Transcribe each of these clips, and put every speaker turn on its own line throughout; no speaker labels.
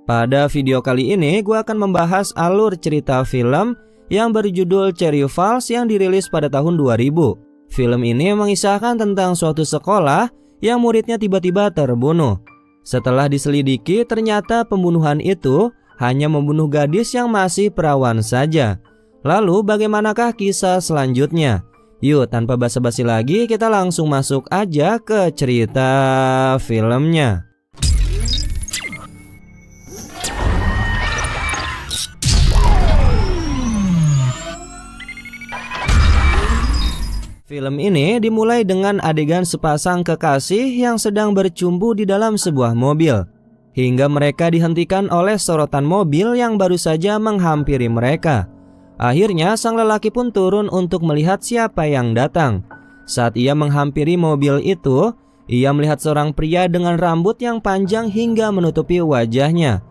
Pada video kali ini gue akan membahas alur cerita film yang berjudul Cherry Falls yang dirilis pada tahun 2000. Film ini mengisahkan tentang suatu sekolah yang muridnya tiba-tiba terbunuh. Setelah diselidiki, ternyata pembunuhan itu hanya membunuh gadis yang masih perawan saja. Lalu bagaimanakah kisah selanjutnya? Yuk, tanpa basa-basi lagi, kita langsung masuk aja ke cerita filmnya. Film ini dimulai dengan adegan sepasang kekasih yang sedang bercumbu di dalam sebuah mobil, hingga mereka dihentikan oleh sorotan mobil yang baru saja menghampiri mereka. Akhirnya sang lelaki pun turun untuk melihat siapa yang datang. Saat ia menghampiri mobil itu, ia melihat seorang pria dengan rambut yang panjang hingga menutupi wajahnya.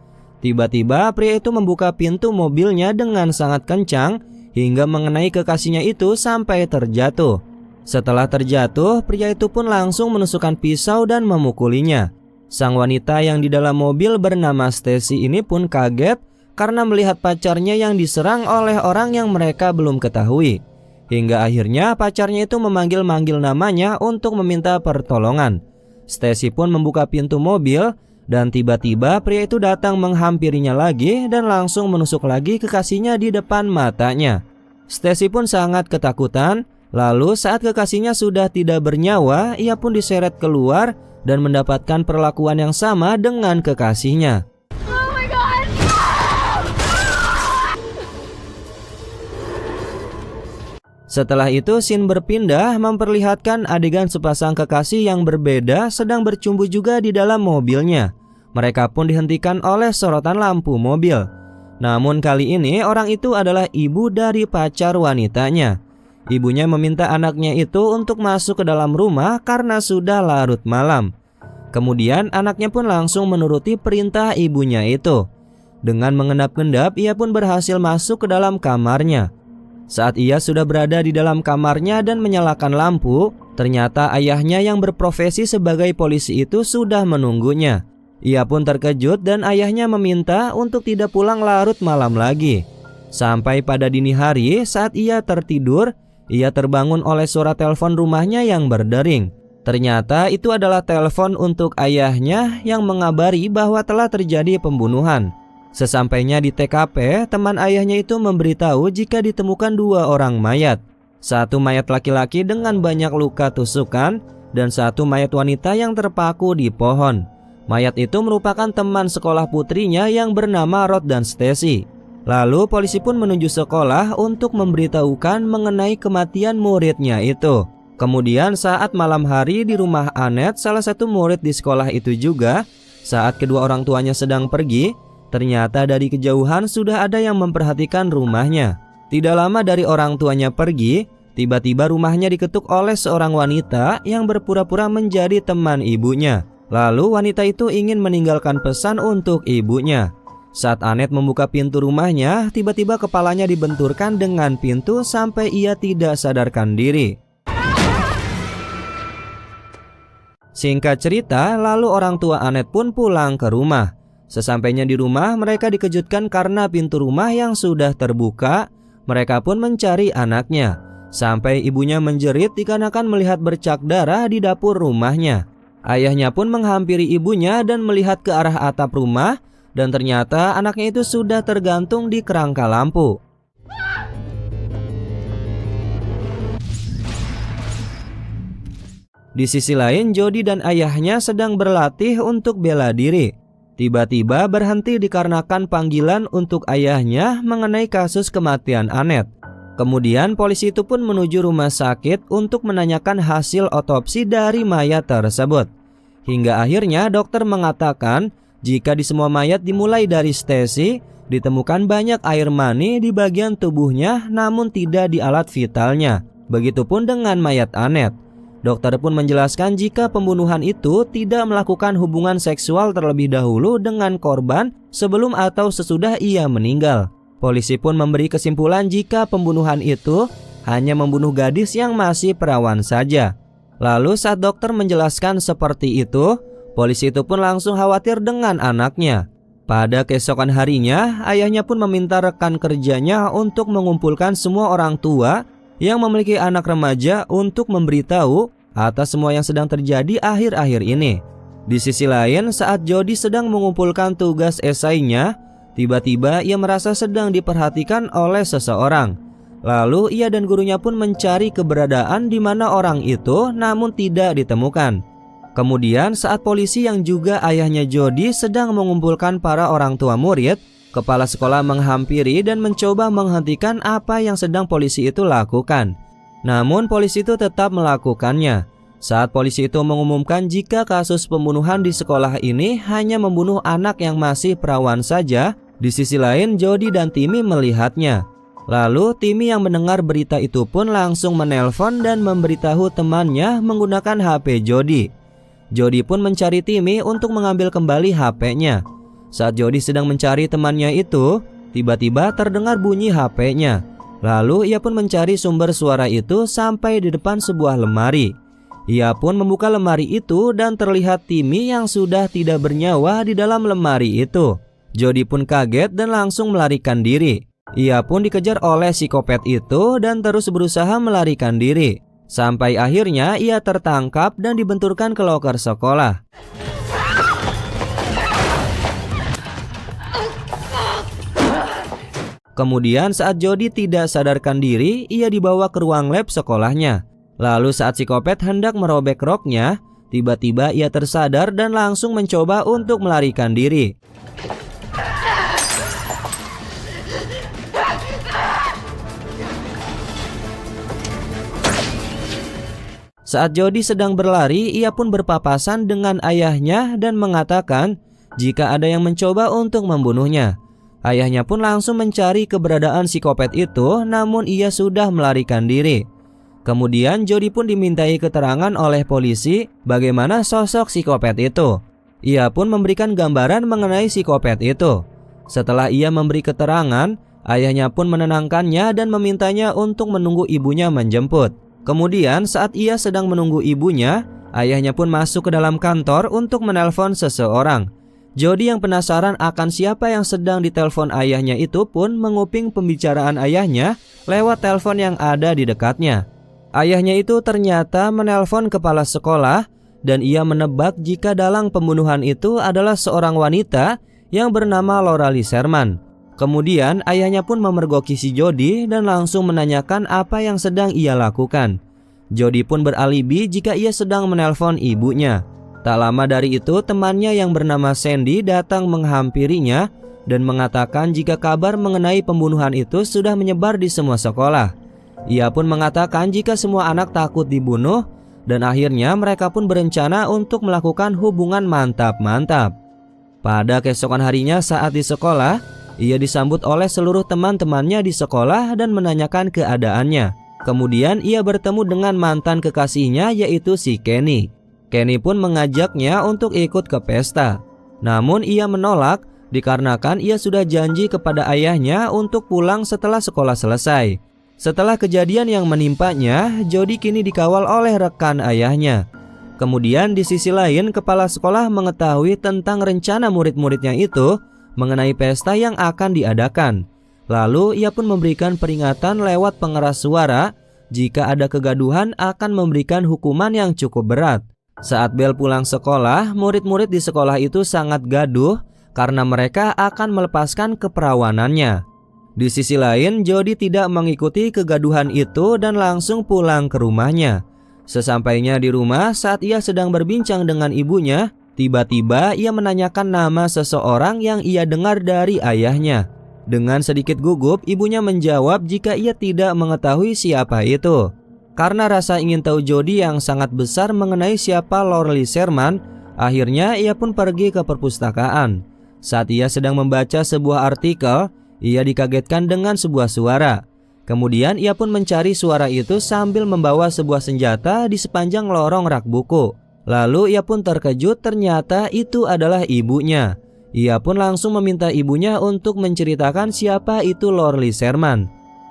Tiba-tiba pria itu membuka pintu mobilnya dengan sangat kencang hingga mengenai kekasihnya itu sampai terjatuh. Setelah terjatuh, pria itu pun langsung menusukkan pisau dan memukulinya. Sang wanita yang di dalam mobil bernama Stacy ini pun kaget karena melihat pacarnya yang diserang oleh orang yang mereka belum ketahui. Hingga akhirnya pacarnya itu memanggil-manggil namanya untuk meminta pertolongan. Stacy pun membuka pintu mobil dan tiba-tiba pria itu datang menghampirinya lagi dan langsung menusuk lagi kekasihnya di depan matanya. Stacy pun sangat ketakutan. Lalu saat kekasihnya sudah tidak bernyawa, ia pun diseret keluar dan mendapatkan perlakuan yang sama dengan kekasihnya.
Oh my God.
Setelah itu scene berpindah memperlihatkan adegan sepasang kekasih yang berbeda sedang bercumbu juga di dalam mobilnya. Mereka pun dihentikan oleh sorotan lampu mobil. Namun kali ini orang itu adalah ibu dari pacar wanitanya. Ibunya meminta anaknya itu untuk masuk ke dalam rumah karena sudah larut malam. Kemudian anaknya pun langsung menuruti perintah ibunya itu. Dengan mengendap-endap, ia pun berhasil masuk ke dalam kamarnya. Saat ia sudah berada di dalam kamarnya dan menyalakan lampu, ternyata ayahnya yang berprofesi sebagai polisi itu sudah menunggunya. Ia pun terkejut dan ayahnya meminta untuk tidak pulang larut malam lagi. Sampai pada dini hari saat ia tertidur, ia terbangun oleh suara telepon rumahnya yang berdering. Ternyata itu adalah telepon untuk ayahnya yang mengabari bahwa telah terjadi pembunuhan. Sesampainya di TKP, teman ayahnya itu memberitahu jika ditemukan dua orang mayat. Satu mayat laki-laki dengan banyak luka tusukan dan satu mayat wanita yang terpaku di pohon. Mayat itu merupakan teman sekolah putrinya yang bernama Rod dan Stacy. Lalu polisi pun menuju sekolah untuk memberitahukan mengenai kematian muridnya itu. Kemudian saat malam hari di rumah Annette, salah satu murid di sekolah itu juga, saat kedua orang tuanya sedang pergi, ternyata dari kejauhan sudah ada yang memperhatikan rumahnya. Tidak lama dari orang tuanya pergi, tiba-tiba rumahnya diketuk oleh seorang wanita yang berpura-pura menjadi teman ibunya. Lalu wanita itu ingin meninggalkan pesan untuk ibunya. Saat Annette membuka pintu rumahnya, tiba-tiba kepalanya dibenturkan dengan pintu sampai ia tidak sadarkan diri. Singkat cerita, lalu orang tua Annette pun pulang ke rumah. Sesampainya di rumah, mereka dikejutkan karena pintu rumah yang sudah terbuka. Mereka pun mencari anaknya. Sampai ibunya menjerit dikarenakan melihat bercak darah di dapur rumahnya. Ayahnya pun menghampiri ibunya dan melihat ke arah atap rumah. Dan ternyata anaknya itu sudah tergantung di kerangka lampu. Di sisi lain, Jody dan ayahnya sedang berlatih untuk bela diri. Tiba-tiba berhenti dikarenakan panggilan untuk ayahnya mengenai kasus kematian Annette. Kemudian polisi itu pun menuju rumah sakit untuk menanyakan hasil otopsi dari mayat tersebut. Hingga akhirnya dokter mengatakan jika di semua mayat dimulai dari Stacy, ditemukan banyak air mani di bagian tubuhnya namun tidak di alat vitalnya. Begitupun dengan mayat Annette. Dokter pun menjelaskan jika pembunuhan itu tidak melakukan hubungan seksual terlebih dahulu dengan korban sebelum atau sesudah ia meninggal. Polisi pun memberi kesimpulan jika pembunuhan itu hanya membunuh gadis yang masih perawan saja. Lalu saat dokter menjelaskan seperti itu, Polisi itu pun langsung khawatir dengan anaknya. Pada keesokan harinya, ayahnya pun meminta rekan kerjanya untuk mengumpulkan semua orang tua yang memiliki anak remaja untuk memberitahu atas semua yang sedang terjadi akhir-akhir ini. Di sisi lain, saat Jody sedang mengumpulkan tugas esainya, tiba-tiba ia merasa sedang diperhatikan oleh seseorang. Lalu ia dan gurunya pun mencari keberadaan di mana orang itu, namun tidak ditemukan. Kemudian saat polisi yang juga ayahnya Jody sedang mengumpulkan para orang tua murid, kepala sekolah menghampiri dan mencoba menghentikan apa yang sedang polisi itu lakukan. Namun polisi itu tetap melakukannya. Saat polisi itu mengumumkan jika kasus pembunuhan di sekolah ini hanya membunuh anak yang masih perawan saja, di sisi lain Jody dan Timmy melihatnya. Lalu Timmy yang mendengar berita itu pun langsung menelpon dan memberitahu temannya menggunakan HP Jody. Jody pun mencari Timmy untuk mengambil kembali HP-nya. Saat Jody sedang mencari temannya itu, tiba-tiba terdengar bunyi HP-nya. Lalu ia pun mencari sumber suara itu sampai di depan sebuah lemari. Ia pun membuka lemari itu dan terlihat Timmy yang sudah tidak bernyawa di dalam lemari itu. Jody pun kaget dan langsung melarikan diri. Ia pun dikejar oleh psikopat itu dan terus berusaha melarikan diri. Sampai akhirnya ia tertangkap dan dibenturkan ke loker sekolah. Kemudian saat Jody tidak sadarkan diri, ia dibawa ke ruang lab sekolahnya. Lalu saat psikopat hendak merobek roknya, tiba-tiba ia tersadar dan langsung mencoba untuk melarikan diri. Saat Jody sedang berlari, ia pun berpapasan dengan ayahnya dan mengatakan jika ada yang mencoba untuk membunuhnya. Ayahnya pun langsung mencari keberadaan psikopat itu, namun ia sudah melarikan diri. Kemudian Jody pun dimintai keterangan oleh polisi bagaimana sosok psikopat itu. Ia pun memberikan gambaran mengenai psikopat itu. Setelah ia memberi keterangan, ayahnya pun menenangkannya dan memintanya untuk menunggu ibunya menjemput. Kemudian saat ia sedang menunggu ibunya, ayahnya pun masuk ke dalam kantor untuk menelpon seseorang. Jody yang penasaran akan siapa yang sedang ditelepon ayahnya itu pun menguping pembicaraan ayahnya lewat telepon yang ada di dekatnya. Ayahnya itu ternyata menelpon kepala sekolah dan ia menebak jika dalang pembunuhan itu adalah seorang wanita yang bernama Laura Lee Sherman. Kemudian ayahnya pun memergoki si Jody dan langsung menanyakan apa yang sedang ia lakukan. Jody pun beralibi jika ia sedang menelpon ibunya. Tak lama dari itu temannya yang bernama Sandy datang menghampirinya dan mengatakan jika kabar mengenai pembunuhan itu sudah menyebar di semua sekolah. Ia pun mengatakan jika semua anak takut dibunuh dan akhirnya mereka pun berencana untuk melakukan hubungan mantap-mantap. Pada keesokan harinya saat di sekolah, ia disambut oleh seluruh teman-temannya di sekolah dan menanyakan keadaannya. Kemudian ia bertemu dengan mantan kekasihnya yaitu si Kenny. Kenny pun mengajaknya untuk ikut ke pesta. Namun ia menolak dikarenakan ia sudah janji kepada ayahnya untuk pulang setelah sekolah selesai. Setelah kejadian yang menimpanya, Jody kini dikawal oleh rekan ayahnya. Kemudian di sisi lain kepala sekolah mengetahui tentang rencana murid-muridnya itu mengenai pesta yang akan diadakan. Lalu ia pun memberikan peringatan lewat pengeras suara jika ada kegaduhan akan memberikan hukuman yang cukup berat. Saat bel pulang sekolah, murid-murid di sekolah itu sangat gaduh karena mereka akan melepaskan keperawanannya. Di sisi lain, Jody tidak mengikuti kegaduhan itu dan langsung pulang ke rumahnya. Sesampainya di rumah, saat ia sedang berbincang dengan ibunya, tiba-tiba ia menanyakan nama seseorang yang ia dengar dari ayahnya. Dengan sedikit gugup, ibunya menjawab jika ia tidak mengetahui siapa itu. Karena rasa ingin tahu Jody yang sangat besar mengenai siapa Laura Lee Sherman, akhirnya ia pun pergi ke perpustakaan. Saat ia sedang membaca sebuah artikel, ia dikagetkan dengan sebuah suara. Kemudian ia pun mencari suara itu sambil membawa sebuah senjata di sepanjang lorong rak buku. Lalu ia pun terkejut ternyata itu adalah ibunya. Ia pun langsung meminta ibunya untuk menceritakan siapa itu Laura Lee Sherman.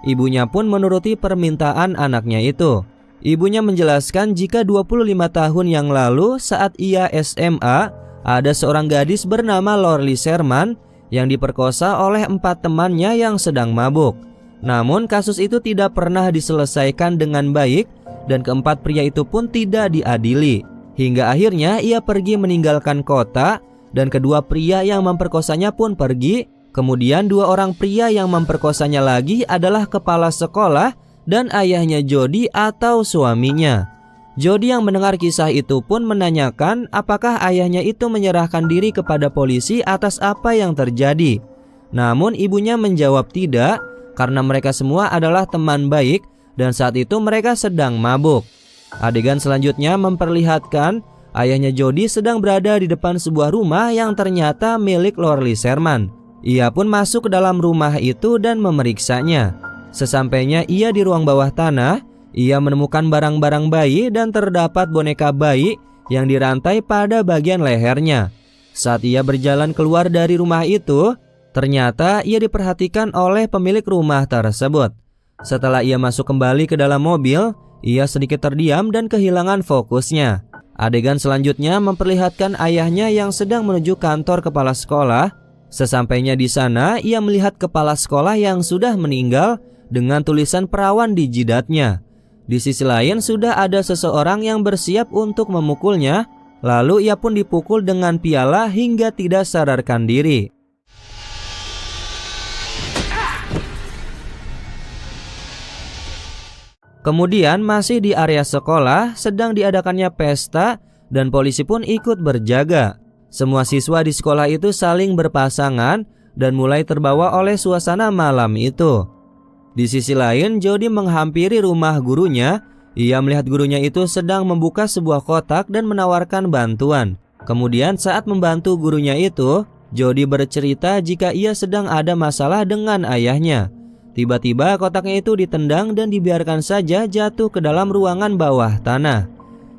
Ibunya pun menuruti permintaan anaknya itu. Ibunya menjelaskan jika 25 tahun yang lalu saat ia SMA, ada seorang gadis bernama Lorli Sherman yang diperkosa oleh 4 temannya yang sedang mabuk. Namun kasus itu tidak pernah diselesaikan dengan baik dan keempat pria itu pun tidak diadili. Hingga akhirnya ia pergi meninggalkan kota dan kedua pria yang memperkosanya pun pergi. Kemudian 2 orang pria yang memperkosanya lagi adalah kepala sekolah dan ayahnya Jody atau suaminya. Jody yang mendengar kisah itu pun menanyakan apakah ayahnya itu menyerahkan diri kepada polisi atas apa yang terjadi. Namun ibunya menjawab tidak, karena mereka semua adalah teman baik dan saat itu mereka sedang mabuk. Adegan selanjutnya memperlihatkan ayahnya Jody sedang berada di depan sebuah rumah yang ternyata milik Lorli Sherman. Ia pun masuk ke dalam rumah itu dan memeriksanya. Sesampainya ia di ruang bawah tanah, ia menemukan barang-barang bayi dan terdapat boneka bayi yang dirantai pada bagian lehernya. Saat ia berjalan keluar dari rumah itu, ternyata ia diperhatikan oleh pemilik rumah tersebut. Setelah ia masuk kembali ke dalam mobil, ia sedikit terdiam dan kehilangan fokusnya. Adegan selanjutnya memperlihatkan ayahnya yang sedang menuju kantor kepala sekolah. Sesampainya di sana, ia melihat kepala sekolah yang sudah meninggal dengan tulisan perawan di jidatnya. Di sisi lain sudah ada seseorang yang bersiap untuk memukulnya, lalu ia pun dipukul dengan piala hingga tidak sadarkan diri. Kemudian masih di area sekolah sedang diadakannya pesta dan polisi pun ikut berjaga. Semua siswa di sekolah itu saling berpasangan dan mulai terbawa oleh suasana malam itu. Di sisi lain, Jody menghampiri rumah gurunya. Ia melihat gurunya itu sedang membuka sebuah kotak dan menawarkan bantuan. Kemudian saat membantu gurunya itu, Jody bercerita jika ia sedang ada masalah dengan ayahnya. Tiba-tiba kotaknya itu ditendang dan dibiarkan saja jatuh ke dalam ruangan bawah tanah.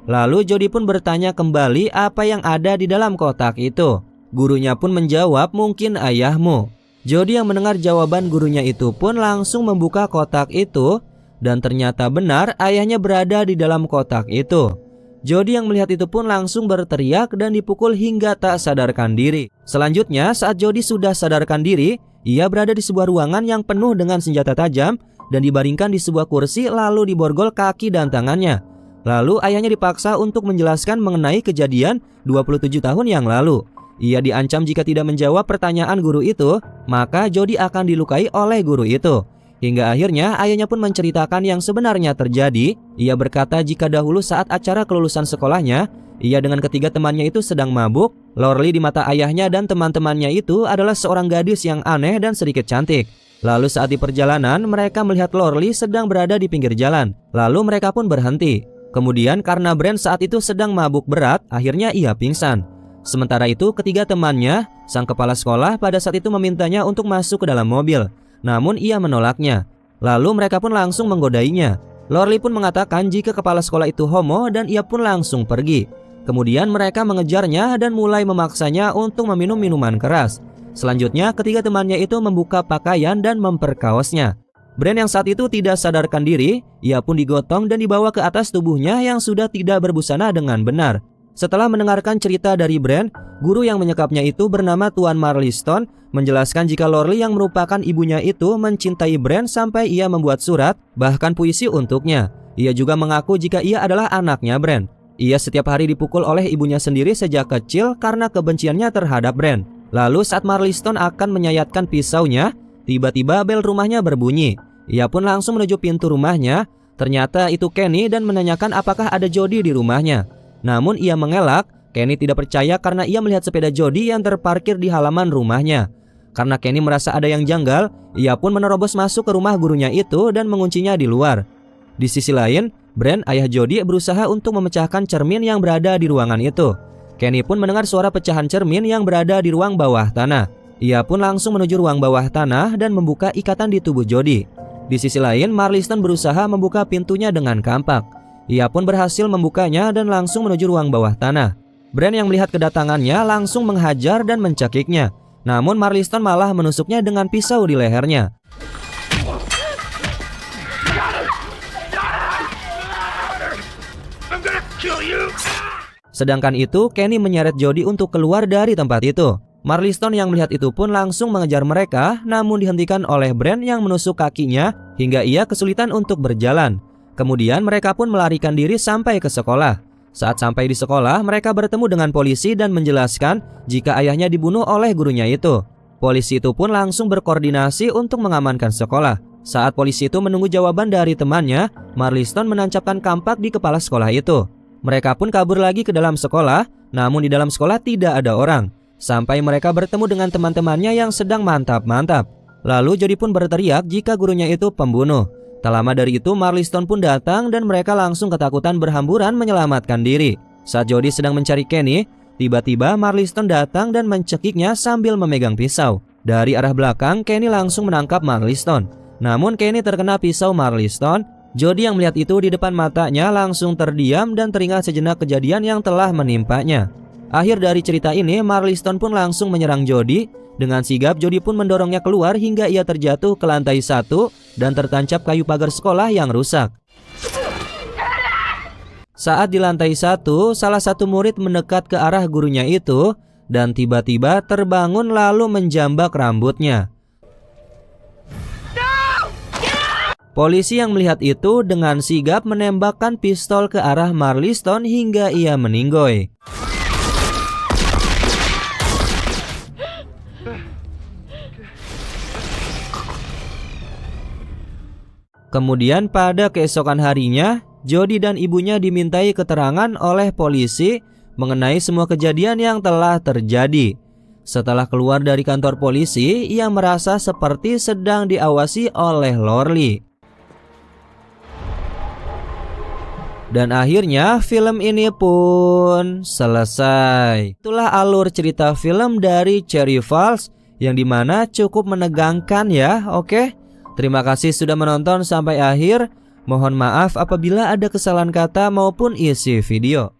Lalu Jody pun bertanya kembali apa yang ada di dalam kotak itu. Gurunya pun menjawab, mungkin ayahmu. Jody yang mendengar jawaban gurunya itu pun langsung membuka kotak itu dan ternyata benar ayahnya berada di dalam kotak itu. Jody yang melihat itu pun langsung berteriak dan dipukul hingga tak sadarkan diri. Selanjutnya saat Jody sudah sadarkan diri, ia berada di sebuah ruangan yang penuh dengan senjata tajam dan dibaringkan di sebuah kursi lalu diborgol kaki dan tangannya. Lalu ayahnya dipaksa untuk menjelaskan mengenai kejadian 27 tahun yang lalu. Ia diancam jika tidak menjawab pertanyaan guru itu, maka Jody akan dilukai oleh guru itu. Hingga akhirnya ayahnya pun menceritakan yang sebenarnya terjadi. Ia berkata jika dahulu saat acara kelulusan sekolahnya, ia dengan ketiga temannya itu sedang mabuk. Lorli di mata ayahnya dan teman-temannya itu adalah seorang gadis yang aneh dan sedikit cantik. Lalu saat di perjalanan, mereka melihat Lorli sedang berada di pinggir jalan. Lalu mereka pun berhenti. Kemudian karena Brent saat itu sedang mabuk berat, akhirnya ia pingsan. Sementara itu ketiga temannya, sang kepala sekolah pada saat itu memintanya untuk masuk ke dalam mobil. Namun ia menolaknya. Lalu mereka pun langsung menggodainya. Lorli pun mengatakan jika kepala sekolah itu homo dan ia pun langsung pergi. Kemudian mereka mengejarnya dan mulai memaksanya untuk meminum minuman keras. Selanjutnya ketiga temannya itu membuka pakaian dan memperkaosnya. Brent yang saat itu tidak sadarkan diri, ia pun digotong dan dibawa ke atas tubuhnya yang sudah tidak berbusana dengan benar. Setelah mendengarkan cerita dari Brent, guru yang menyekapnya itu bernama Tuan Marliston menjelaskan jika Lorli yang merupakan ibunya itu mencintai Brent sampai ia membuat surat, bahkan puisi untuknya. Ia juga mengaku jika ia adalah anaknya Brent. Ia setiap hari dipukul oleh ibunya sendiri sejak kecil karena kebenciannya terhadap Brent. Lalu saat Marliston akan menyayatkan pisaunya, tiba-tiba bel rumahnya berbunyi. Ia pun langsung menuju pintu rumahnya. Ternyata itu Kenny dan menanyakan apakah ada Jody di rumahnya. Namun ia mengelak. Kenny tidak percaya karena ia melihat sepeda Jody yang terparkir di halaman rumahnya. Karena Kenny merasa ada yang janggal, ia pun menerobos masuk ke rumah gurunya itu dan menguncinya di luar. Di sisi lain, Brent, ayah Jody, berusaha untuk memecahkan cermin yang berada di ruangan itu. Kenny pun mendengar suara pecahan cermin yang berada di ruang bawah tanah. Ia pun langsung menuju ruang bawah tanah dan membuka ikatan di tubuh Jody. Di sisi lain, Marliston berusaha membuka pintunya dengan kampak. Ia pun berhasil membukanya dan langsung menuju ruang bawah tanah. Brent yang melihat kedatangannya langsung menghajar dan mencekiknya. Namun Marliston malah menusuknya dengan pisau di lehernya. Sedangkan itu, Kenny menyeret Jody untuk keluar dari tempat itu. Marliston yang melihat itu pun langsung mengejar mereka, namun dihentikan oleh Brent yang menusuk kakinya hingga ia kesulitan untuk berjalan. Kemudian mereka pun melarikan diri sampai ke sekolah. Saat sampai di sekolah, mereka bertemu dengan polisi dan menjelaskan jika ayahnya dibunuh oleh gurunya itu. Polisi itu pun langsung berkoordinasi untuk mengamankan sekolah. Saat polisi itu menunggu jawaban dari temannya, Marliston menancapkan kampak di kepala sekolah itu. Mereka pun kabur lagi ke dalam sekolah, namun di dalam sekolah tidak ada orang. Sampai mereka bertemu dengan teman-temannya yang sedang mantap-mantap. Lalu Jody pun berteriak jika gurunya itu pembunuh. Tak lama dari itu Marliston pun datang dan mereka langsung ketakutan berhamburan menyelamatkan diri. Saat Jody sedang mencari Kenny, tiba-tiba Marliston datang dan mencekiknya sambil memegang pisau. Dari arah belakang, Kenny langsung menangkap Marliston. Namun Kenny terkena pisau Marliston. Jody yang melihat itu di depan matanya langsung terdiam dan teringat sejenak kejadian yang telah menimpanya. Akhir dari cerita ini, Marliston pun langsung menyerang Jody. Dengan sigap, Jody pun mendorongnya keluar hingga ia terjatuh ke lantai 1 dan tertancap kayu pagar sekolah yang rusak. Saat di lantai 1, salah satu murid mendekat ke arah gurunya itu dan tiba-tiba terbangun lalu menjambak rambutnya. Polisi yang melihat itu dengan sigap menembakkan pistol ke arah Marliston hingga ia meninggoy. Kemudian pada keesokan harinya, Jody dan ibunya dimintai keterangan oleh polisi mengenai semua kejadian yang telah terjadi. Setelah keluar dari kantor polisi, ia merasa seperti sedang diawasi oleh Lorelei. Dan akhirnya film ini pun selesai. Itulah alur cerita film dari Cherry Falls yang dimana cukup menegangkan ya, oke? Terima kasih sudah menonton sampai akhir. Mohon maaf apabila ada kesalahan kata maupun isi video.